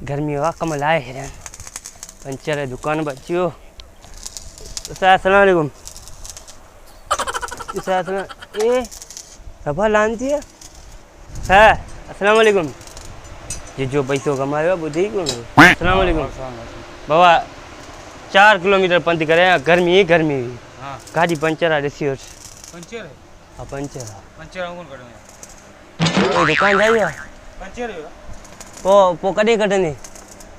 गर्मी हुआ कमल आए हैं पंचर है दुकान बच्चियों। अस्सलाम वालेकुम। ए सभा लानती है अस्सलाम वालेकुम। ये जो पैसों कमायो बुद्धि को अस्सलाम वालेकुम बाबा 4 किलोमीटर पंथ करे गर्मी ही गर्मी हाँ गाड़ी पंचर आ रही पंचर है हाँ पंचर पंचर कौन करेंगे ओ दुकान जाइए पंचर है पो कॾहिं कढंदी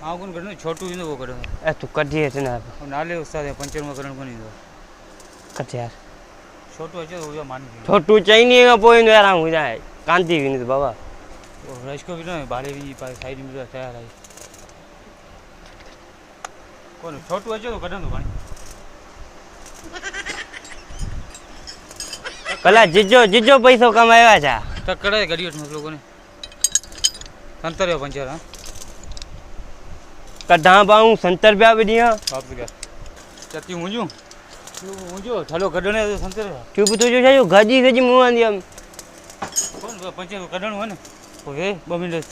हाँ कौन करेंगे छोटू इंदो वो करेंगे ए तू कढी अच ना नाले उस्ताद है पंचर में करण कोन इंदो कट यार छोटू अचे हो जा मान छोटू चईनी खां पोइ ईंदो यार आऊं जाए कांती विनी बाबा रश को भी ना भाड़े भी साइड में तैयार है कौन छोटू अचे तो कढंदो पानी कला जिजो पैसो कमाया छा तकड़े गाड़ी वठ मतलब कोने संतर पंचर हां कढा पाऊं 70 रुपया भी दिया बाप रे चती मुंजू मुंजो ठलो कढणे तो संतर चुप तुझो छा गाजी सजी मुंह आंदी हम कौन पंचर कढणो है ने वे 2 मिनट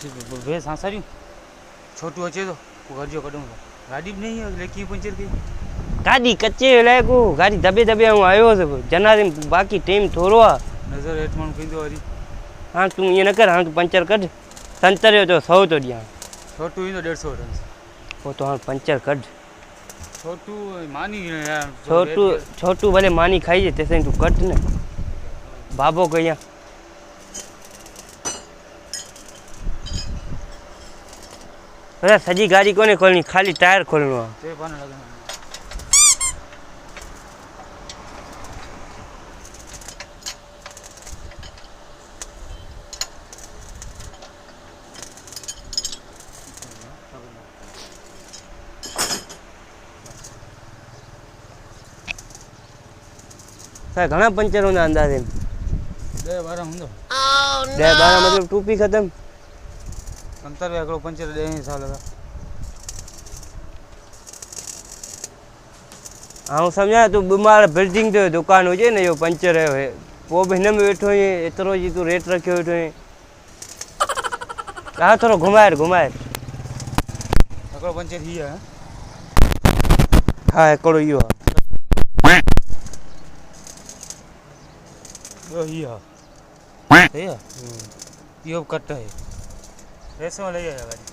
वे सांसारियो छोटू अचे तो गाड़ियो कढूंगा गाड़ी भी नहीं है लेकिन पंचर की गाड़ी कच्चे लाए को गाड़ी दबे दबे आऊं आयो सब जनादे बाकी टाइम थोरो आ नजर हेठ माण्हू कंदो वरी हाँ तू ये न कर हाँ तू पंचर कढ 70 जो 100 तो दिया छोटू ईंदो 150 वठंदुसि वो तो हाँ पंचर कढ छोटू मानी यार छोटू भले मानी खाई तेसे तू कट न बाबो कहिया अरे सजी गाड़ी कोने खोलनी खाली टायर खोलनो ते पाने लगना घना पंचर होंदा अंदाजे 10-12 हुंदो 10-12 मतलब टूपी खत्म 70 एकड़ो पंचर 10 साल का हाँ समझा तू बीमार बिल्डिंग जो दुकान हुजे न यो पंचर है वो भी हिन में वेठो है एतरो जी तू रेट रखियो वेठो है आ थोरो घुमाए एकड़ो पंचर ही है हाँ एकड़ो यो दो ही है सही है यो कट है ऐसे ले जाएगा गाड़ी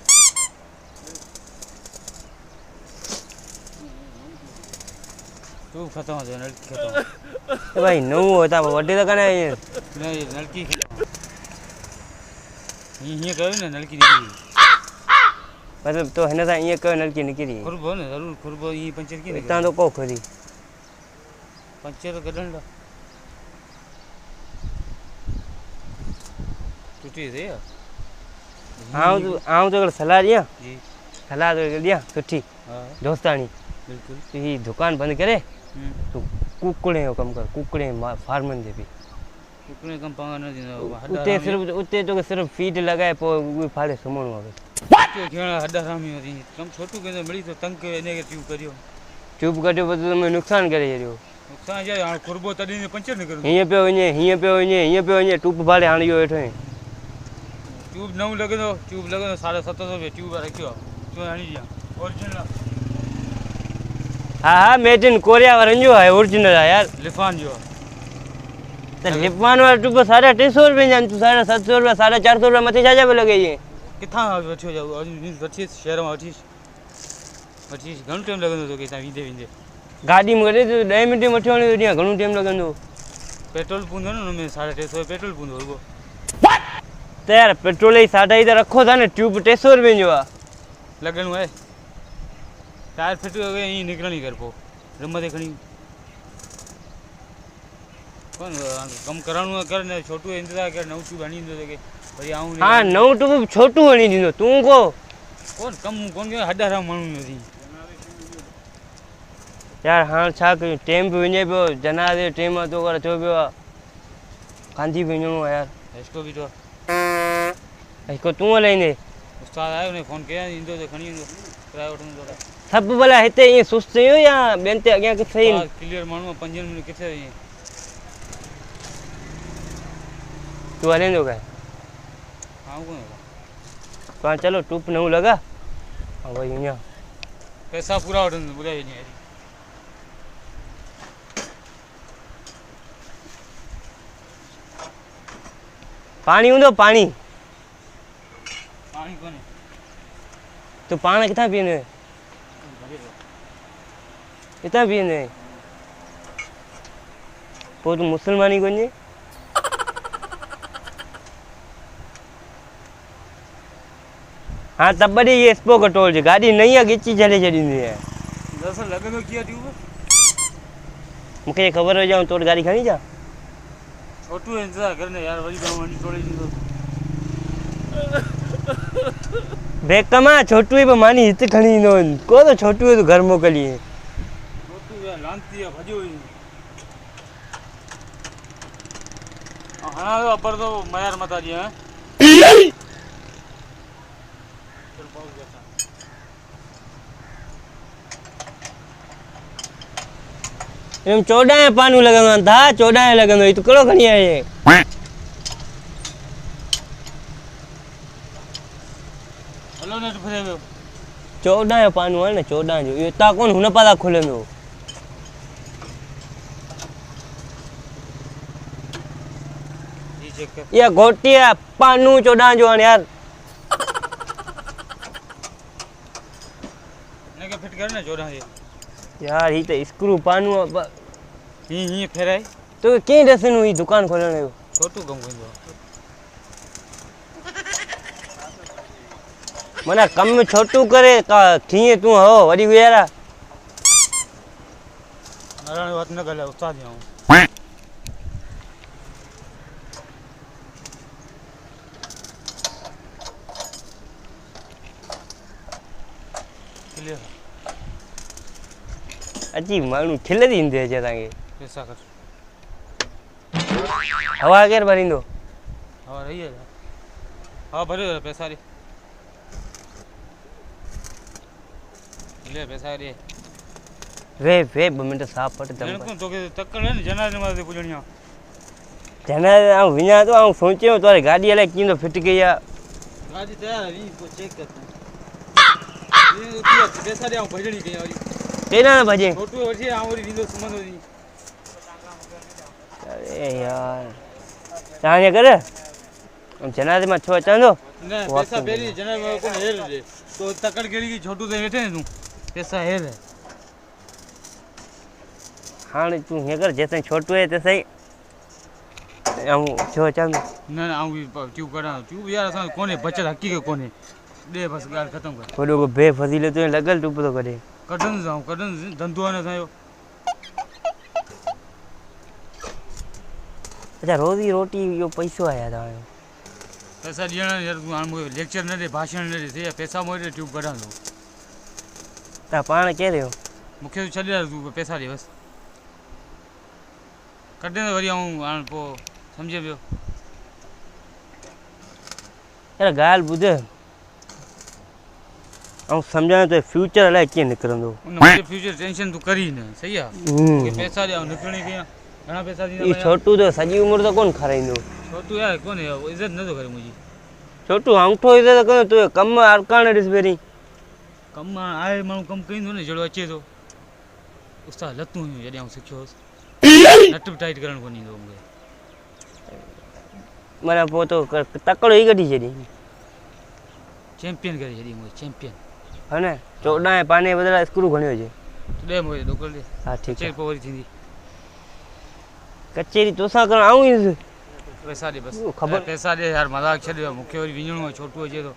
तू खत्म हो जाए नलकी खत्म भाई नो होता वड्डे तो कने नहीं नलकी खत्म ये कहो ना नलकी निकली मतलब तो हिन सां ईअं कयो नलकी निकिरी खुरबो न ज़रूर खुरबो ये पंचर की हितां तो को खरी पंचर कढण ला टूटी दे आऊं तो सलाह दिया जी सलाह तो दिया सुठी हां दोस्तानी बिल्कुल तू ही दुकान बंद करे तू कुकड़े जो कम कर कुकड़े फार्मन दे भी कुकड़े कम पांगा न दिनो उते तो सिर्फ फीड लगाए पो उ फाड़े सुमणो आवे तो घेणा हड्डा रामी होती कम छोटू के मिली तो तंग के ने के ट्यूब करियो ट्यूब कटियो बस तुम्हें नुकसान करे छड़ियो नुकसान जाए हां खुरबो तडी ने पंचर न करो हिय पे वने ट्यूब फाड़े हाण यो वेठो है ट्यूब नव लगे तो ट्यूब लगे तो 750 रुपया ट्यूब रखियो तो आनी दिया ओरिजिनल हाँ मेड इन कोरिया वारन जो है ओरिजिनल है यार लिफान जो तो लिफान वाला ट्यूब 350 रुपया जान तू 750 रुपया 450 रुपया मथे छा लगे ये किथा वठियो जाओ वठी शहर में वठी घणो टाइम लगंदो तो केता विंदे गाड़ी में करे तो 10 मिनट में वठियो ने दिया घणो टाइम लगंदो पेट्रोल पूंदो न में 350 पेट्रोल पूंदो रुगो तो यार पेट्रोल ही 3.5 रखो था ना ट्यूब 300 रुपये जो लगन है टायर फिट हो गए यहीं निकलनी कर पो रम देखनी कौन कम कराणो कर ने छोटू इंतजार कर नौ ट्यूब हणी दो के भई आऊं हाँ नौ ट्यूब छोटू हणी दिनो तू को कम कौन के हड्डा रा मानू नथी यार हाँ छा कयूं टाइम भी वञे पियो जनादे टाइम तो कर थियो पियो कांधी वञणो आहे यार इसको भी तो इसको तू हलाईंदे उस्ताद आयो ने फोन कया इंदो तो खणी इंदो किरायो वठंदो तो सब भला हिते ईअं सुस्त आहियो या ॿियनि ते अॻियां किथे क्लियर माण्हू 5 मिनट किथे ईअं तू हलेंदो क्या? हाँ कौन कहाँ चलो टूप नहीं लगा हाँ भाई यहाँ पैसा पूरा वठंदुसि ॿुधाए ॾींहुं पानी हूंदो पानी पाणी कोन्हे तूं पाण किथां पीअंदे किथां पीअंदे पोइ तूं मुस्लमानी कोन्हे हाँ तब बड़ी ये स्पो कटोल जी गाड़ी नहीं है गिची चले छॾींदी है दरअसल लॻंदो कीअं ट्यूब मूंखे ख़बर हो जाऊं तोड़ गाड़ी खणी जा छोटू इंतज़ारु कर न यार वरी बि वञी तोड़े ॾींदो बेकमा छोटू ही मानी हिते खणी ईंदो को तो छोटू तो घर मोकली छोटू यार लांती आहे भॼो ई हणा थो अबर तो मयार मथां ॾियां एम 14 पानू लगंदो था 14 लगंदो तू कहिड़ो खणी आए हलो नेट फिरे वियो 14 पानू आहे न 14 जो इहो हितां कोन हुन पासा खुलंदो जी चेक कर इहा घोटी आहे पानू 14 जो आहे यार हिनखे फिट कर न 14 जे यार ही तो स्क्रू पानू हीअं फेराए तो कीअं ॾसनु ही दुकान खोलण जो छोटू कमु कंदो माना कम छोटू करे कीअं तूं हो वरी गुज़ारा नारायण जो हथु न ॻाल्हाए उस्ताद आऊं क्लियर अची माण्हू खिल ॾींदे अचे तव्हांखे पैसा कर हवा केरु भरींदो हवा रही है हवा भरियो पैसा ॾे ले पैसा ॾे वे वे 2 मिंट साफ़ पट दम ॼण तोखे तकड़ न जनाज़े मां ते पुॼणी आहे जन आऊं विञा तो आऊं सोचियो तोरे गाॾी अलाए कीअं फिट कई आहे गाॾी तयार आहे पोइ चेक कर तूं पैसा ॾे आऊं भॼणी कई वरी केॾा न भॼे छोटू वठी आऊं वरी ॾींदो सुम्हंदो नी अरे यार तव्हांजे करे जनाज़े मां छो अचां थो न पैसा पहिरीं जनाज़े मां कोन हेर ॾे तो तकड़ कहिड़ी की छोटू ते वेठे तूं पैसा हेर हाणे तूं हीअं कर जेसिताईं छोटू आहे तेसिताईं ऐं छो अचां थो न न आऊं बि ट्यूब कढां ट्यूब यार असां कोन्हे बचत हक़ीक़त कोन्हे ॾे बसि ॻाल्हि ख़तमु कर वॾो को बेफ़ज़ीलो तुंहिंजो लॻल टुप थो कढे कढंदुसि आऊं कढंदुसि धंधो आहे न असांजो अच्छा रोज़ी रोटी इहो पैसो आहे तव्हांजो पैसा ॾियण यार तूं हाणे मूंखे लेक्चर न ॾे भाषण न ॾे से पैसा मोड़े ट्यूब कढां थो तव्हां पाण केरु आहियो मूंखे छॾे यार तूं पैसा ॾे बसि कढे त वरी आऊं हाणे पोइ सम्झे पियो यार ॻाल्हि ॿुध ऐं सम्झां तो फ्यूचर अलाए कीअं निकिरंदो उन मुंहिंजे फ्यूचर टेंशन तूं करी न सही आहे मूंखे पैसा ॾे ऐं निकिरणी कीअं घणा पैसा ई ॾींदा छोटू तो सॼी उमिरि त कोन खाराईंदो छोटू यार कोन्हे इज़त नथो करे मुंहिंजी छोटू अंगूठो इज़त कंदो तुंहिंजो कमु अरकान ॾिस पहिरीं कमु आहे माण्हू कमु कईंदो न जहिड़ो अचे थो उस्ताद लतूं हुयूं जॾहिं आउं सिखियो हुउसि नट बि टाइट करणु कोन ईंदो मूंखे माना पोइ तो तकड़ो ई कढी छॾी चैंपियन करे छॾी मूंखे चैंपियन हा न 14 पाने बदिरां स्क्रू खणी हुजे ॾे मूंखे ॾोकल ॾे हा ठीकु चेक आहे पोइ वरी थींदी कचेरी तोसां करणु आऊं ईंदुसि पैसा ॾे बसि ख़बर पैसा ॾे यार मज़ाक छॾियो मूंखे वरी विञिणो आहे छोटू अचे थो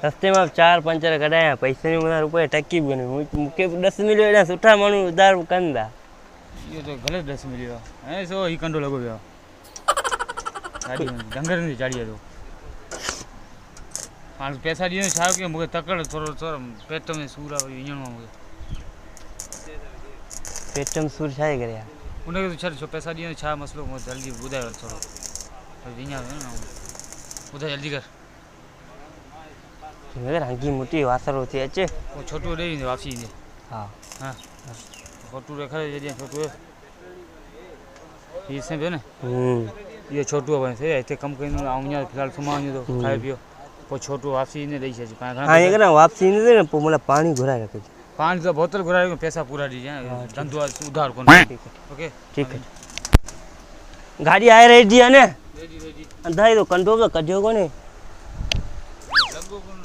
रस्ते मां 4 पंचर कढाया पैसे में मथां रुपए टकी बि कोन्हे मूंखे बि 10 मिलियो एॾा सुठा माण्हू उधार कनि था इहो त ग़लति ड्रेस मिलियो आहे ऐं सो हीउ कंडो लॻो पियो आहे गाॾी डंगरनि जी चाढ़ीअ थो हाणे पैसा ॾींदो छा कयो मूंखे तकड़ थोरो थोरो पेट में सूरु आहे वरी विञिणो आहे मूंखे पेट में सूरु छा आहे करे यार उनखे तूं छॾ छो पैसा ॾींदो छा मसइलो मूंखे जल्दी ॿुधायो थोरो वरी विञा थो न ॿुधाए जल्दी कर मगर हंगी मुटी वासरो थी अचे पोइ छोटू ॾेई ईंदो वापसी ईंदे हा हा छोटू रखाए जॾहिं छोटू हीअ ॾिसे पियो न इहो छोटू आहे हिते कमु कंदो आऊं हीअं फ़िलहालु सुम्हां वञे थो खाए पियो पोइ छोटो वापसी ने ॾेई छॾिजे पाण हाँ ये घणा ना वापसी नहीं दे ना पोइ मला पानी घुराए रखिजो। पाणी त बोतल घुराए पैसा पूरा ॾिजांइ हाँ, ठीक धंधो आहे उधार कोन ठीक है ओके ठीक है गाड़ी आए रही थी ने रेडी रेडी अंधाई तो कंट्रोल तो कजो कोने लॻो कोन